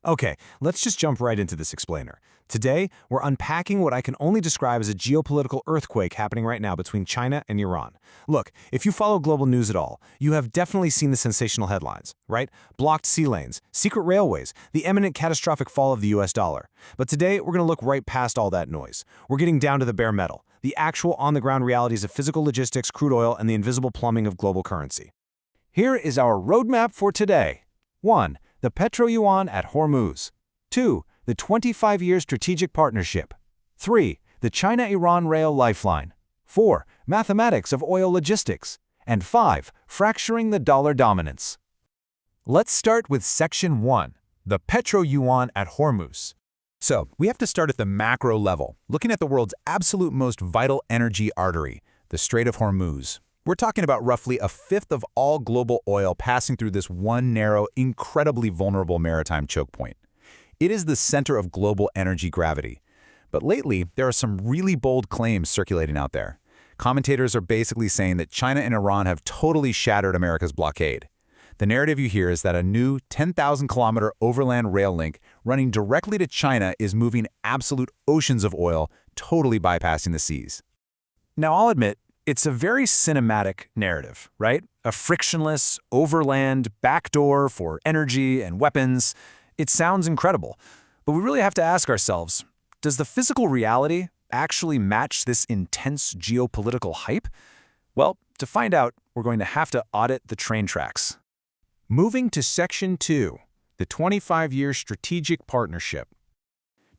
Okay, let's just jump right into this explainer. Today, we're unpacking what I can only describe as a geopolitical earthquake happening right now between China and Iran. Look, if you follow global news at all, you have definitely seen the sensational headlines, right? Blocked sea lanes, secret railways, the imminent catastrophic fall of the US dollar. But today, we're going to look right past all that noise. We're getting down to the bare metal, the actual on-the-ground realities of physical logistics, crude oil, and the invisible plumbing of global currency. Here is our roadmap for today. 1. The Petroyuan at Hormuz. 2. The 25-year strategic partnership. 3. The China-Iran rail lifeline. 4. Mathematics of oil logistics. And 5. Fracturing the dollar dominance. Let's start with Section 1, the Petroyuan at Hormuz. So, we have to start at the macro level, looking at the world's absolute most vital energy artery, the Strait of Hormuz. We're talking about roughly a fifth of all global oil passing through this one narrow, incredibly vulnerable maritime choke point. It is the center of global energy gravity. But lately, there are some really bold claims circulating out there. Commentators are basically saying that China and Iran have totally shattered America's blockade. The narrative you hear is that a new 10,000-kilometer overland rail link running directly to China is moving absolute oceans of oil, totally bypassing the seas. Now, I'll admit, it's a very cinematic narrative, right? A frictionless, overland backdoor for energy and weapons. It sounds incredible, but we really have to ask ourselves, does the physical reality actually match this intense geopolitical hype? Well, to find out, we're going to have to audit the train tracks. Moving to Section 2, the 25-year strategic partnership.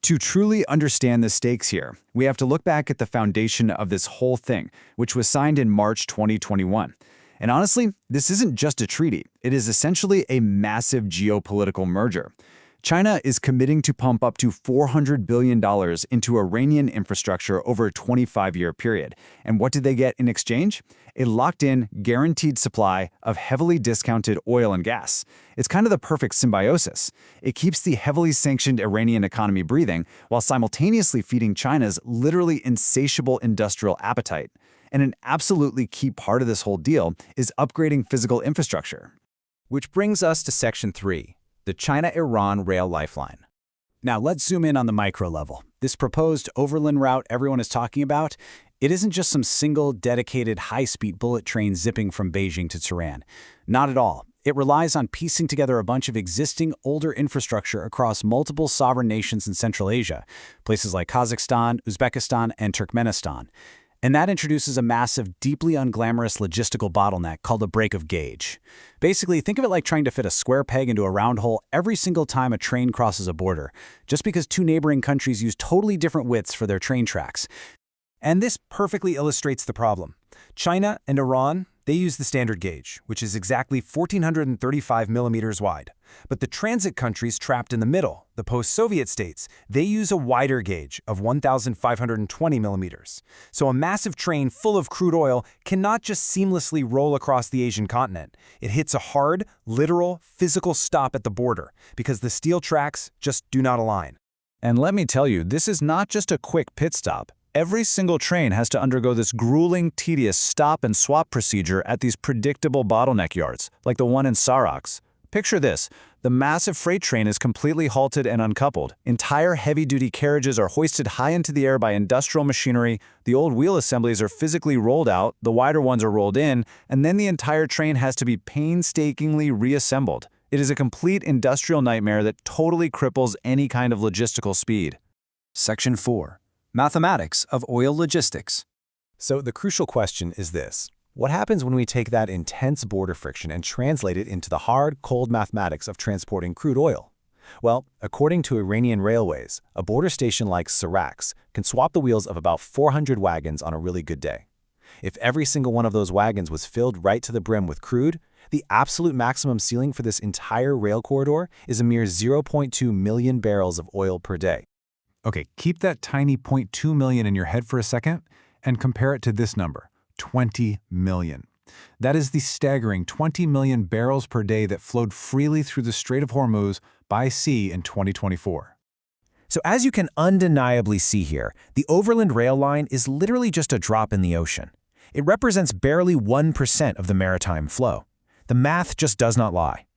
To truly understand the stakes here, we have to look back at the foundation of this whole thing, which was signed in March 2021. And honestly, this isn't just a treaty. It is essentially a massive geopolitical merger. China is committing to pump up to $400 billion into Iranian infrastructure over a 25-year period. And what did they get in exchange? A locked-in, guaranteed supply of heavily discounted oil and gas. It's kind of the perfect symbiosis. It keeps the heavily sanctioned Iranian economy breathing while simultaneously feeding China's literally insatiable industrial appetite. And an absolutely key part of this whole deal is upgrading physical infrastructure. Which brings us to Section 3, the China-Iran rail lifeline. Now, let's zoom in on the micro level. This proposed overland route everyone is talking about, it isn't just some single, dedicated, high-speed bullet train zipping from Beijing to Tehran. Not at all. It relies on piecing together a bunch of existing, older infrastructure across multiple sovereign nations in Central Asia, places like Kazakhstan, Uzbekistan, and Turkmenistan. And that introduces a massive, deeply unglamorous logistical bottleneck called a break of gauge. Basically, think of it like trying to fit a square peg into a round hole every single time a train crosses a border, just because two neighboring countries use totally different widths for their train tracks. And this perfectly illustrates the problem. China and Iran, they use the standard gauge, which is exactly 1,435 millimeters wide. But the transit countries trapped in the middle, the post-Soviet states, they use a wider gauge of 1,520 millimeters. So a massive train full of crude oil cannot just seamlessly roll across the Asian continent. It hits a hard, literal, physical stop at the border because the steel tracks just do not align. And let me tell you, this is not just a quick pit stop. Every single train has to undergo this grueling, tedious stop and swap procedure at these predictable bottleneck yards, like the one in Sarax. Picture this. The massive freight train is completely halted and uncoupled. Entire heavy-duty carriages are hoisted high into the air by industrial machinery, the old wheel assemblies are physically rolled out, the wider ones are rolled in, and then the entire train has to be painstakingly reassembled. It is a complete industrial nightmare that totally cripples any kind of logistical speed. Section 4. Mathematics of oil logistics. So the crucial question is this. What happens when we take that intense border friction and translate it into the hard, cold mathematics of transporting crude oil? Well, according to Iranian railways, a border station like Sarax can swap the wheels of about 400 wagons on a really good day. If every single one of those wagons was filled right to the brim with crude, the absolute maximum ceiling for this entire rail corridor is a mere 0.2 million barrels of oil per day. Okay, keep that tiny 0.2 million in your head for a second and compare it to this number, 20 million. That is the staggering 20 million barrels per day that flowed freely through the Strait of Hormuz by sea in 2024. So as you can undeniably see here, the overland rail line is literally just a drop in the ocean. It represents barely 1% of the maritime flow. The math just does not lie.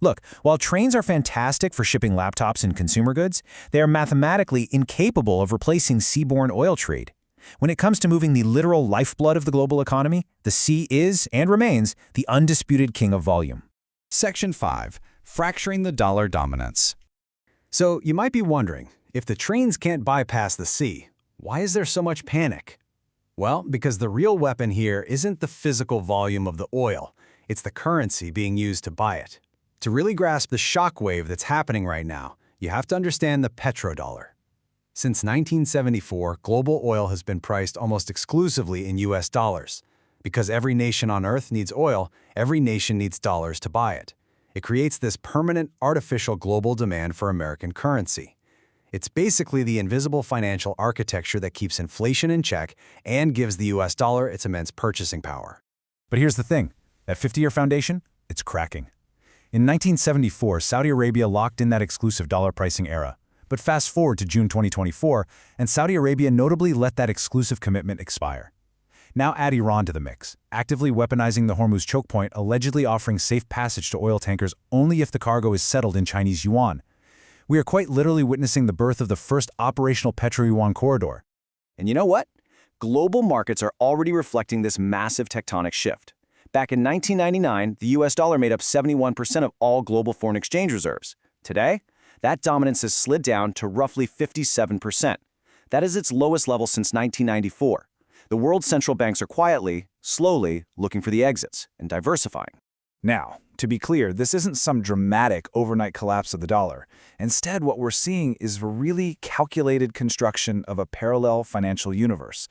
Look, while trains are fantastic for shipping laptops and consumer goods, they are mathematically incapable of replacing seaborne oil trade. When it comes to moving the literal lifeblood of the global economy, the sea is, and remains, the undisputed king of volume. Section 5. Fracturing the dollar dominance. So you might be wondering, if the trains can't bypass the sea, why is there so much panic? Well, because the real weapon here isn't the physical volume of the oil, it's the currency being used to buy it. To really grasp the shockwave that's happening right now, you have to understand the petrodollar. Since 1974, global oil has been priced almost exclusively in US dollars. Because every nation on Earth needs oil, every nation needs dollars to buy it. It creates this permanent, artificial global demand for American currency. It's basically the invisible financial architecture that keeps inflation in check and gives the US dollar its immense purchasing power. But here's the thing, that 50-year foundation, it's cracking. In 1974, Saudi Arabia locked in that exclusive dollar pricing era. But fast forward to June 2024, and Saudi Arabia notably let that exclusive commitment expire. Now add Iran to the mix, actively weaponizing the Hormuz choke point, allegedly offering safe passage to oil tankers only if the cargo is settled in Chinese yuan. We are quite literally witnessing the birth of the first operational Petroyuan corridor. And you know what? Global markets are already reflecting this massive tectonic shift. Back in 1999, the US dollar made up 71% of all global foreign exchange reserves. Today, that dominance has slid down to roughly 57%. That is its lowest level since 1994. The world's central banks are quietly, slowly, looking for the exits and diversifying. Now, to be clear, this isn't some dramatic overnight collapse of the dollar. Instead, what we're seeing is a really calculated construction of a parallel financial universe.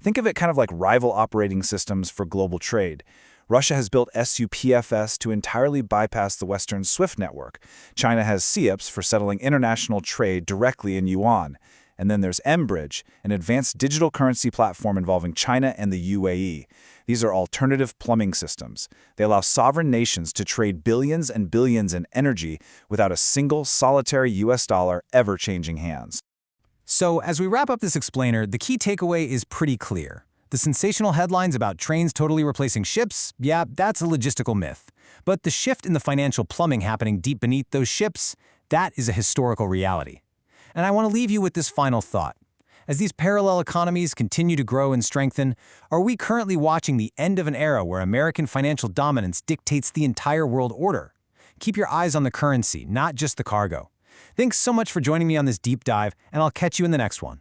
Think of it kind of like rival operating systems for global trade. Russia has built SUPFS to entirely bypass the Western SWIFT network. China has CIPS for settling international trade directly in yuan. And then there's mBridge, an advanced digital currency platform involving China and the UAE. These are alternative plumbing systems. They allow sovereign nations to trade billions and billions in energy without a single solitary US dollar ever changing hands. So, as we wrap up this explainer, the key takeaway is pretty clear. The sensational headlines about trains totally replacing ships, yeah, that's a logistical myth. But the shift in the financial plumbing happening deep beneath those ships, that is a historical reality. And I want to leave you with this final thought. As these parallel economies continue to grow and strengthen, are we currently watching the end of an era where American financial dominance dictates the entire world order? Keep your eyes on the currency, not just the cargo. Thanks so much for joining me on this deep dive, and I'll catch you in the next one.